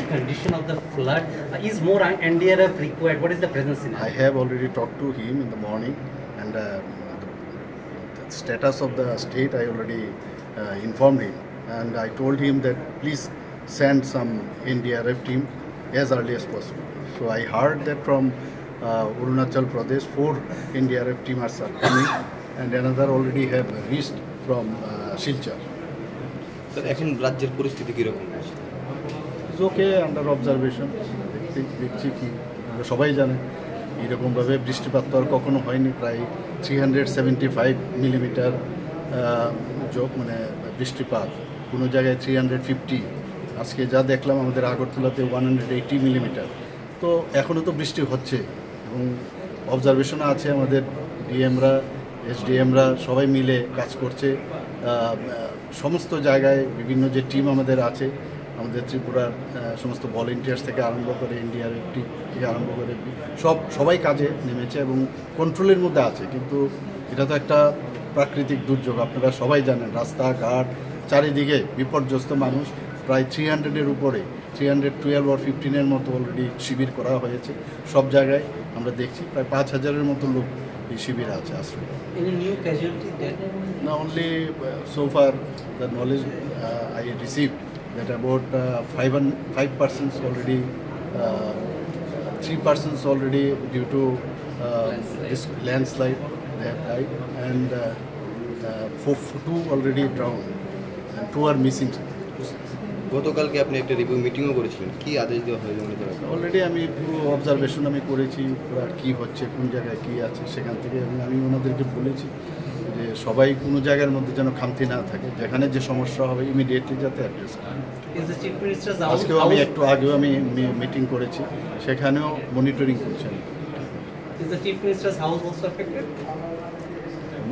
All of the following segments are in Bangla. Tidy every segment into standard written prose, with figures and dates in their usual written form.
the condition of the flood? Is more NDRF required? What is the presence in it? I have already talked to him in the morning, and the status of the state I already informed him, and I told him that please send some NDRF team as early as possible. So I heard that from Arunachal Pradesh 4 NDRF team are coming, and another already have reached from Silchar. Sir এখন রাজ্যের পরিস্থিতি কীরকম? It's okay, under observation. দেখছি কি, সবাই জানে এরকমভাবে বৃষ্টিপাত তো আর কখনো হয়নি। প্রায় 375 মিলিমিটার মানে বৃষ্টিপাত, কোনো জায়গায় 350। আজকে যা দেখলাম আমাদের আগরতলাতে 180 মিলিমিটার। তো এখনও তো বৃষ্টি হচ্ছে এবং অবজারভেশন আছে। আমাদের ডিএমরা, এসডিএমরা সবাই মিলে কাজ করছে সমস্ত জায়গায়। বিভিন্ন যে টিম আমাদের আছে, আমাদের ত্রিপুরার সমস্ত ভলেন্টিয়ার্স থেকে আরম্ভ করে এনডিআরএফ টিম থেকে আরম্ভ করে সবাই কাজে নেমেছে এবং কন্ট্রোলের মধ্যে আছে। কিন্তু এটা তো একটা প্রাকৃতিক দুর্যোগ, আপনারা সবাই জানেন। রাস্তাঘাট চারিদিকে বিপর্যস্ত মানুষ, প্রায় 300-এর উপরে, 312 or 15-এর মতো অলরেডি শিবির করা হয়েছে সব জায়গায়। আমরা দেখছি প্রায় 5000-এর মতো লোক এই শিবিরে আছে আশ্রয়। না, only so far the knowledge I received that about 5 persons already, 3 persons already due to this landslide they have died, and 2 already drowned and 2 are missing. গতকালকে আপনি একটা রিভিউ মিটিংও করেছিলেন, কি আদেশ দেওয়া হয়েছে? অলরেডি আমি পুরো অবজারভেশন আমি করেছি, পুরো কী হচ্ছে, কোন জায়গায় কী আছে সেখান থেকে। এবং আমি ওনাদেরকে বলেছি যে সবাই কোনো জায়গার মধ্যে যেন খামতি না থাকে, যেখানে যে সমস্যা হবে ইমিডিয়েটলি যাতে অ্যাড্রেস করে। আজকেও আমি একটু আগেও আমি মিটিং করেছি, সেখানেও মনিটরিং করছেন।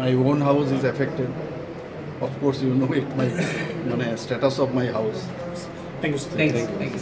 My own house is affected. Of course, you know it, my status of my house. Thank you.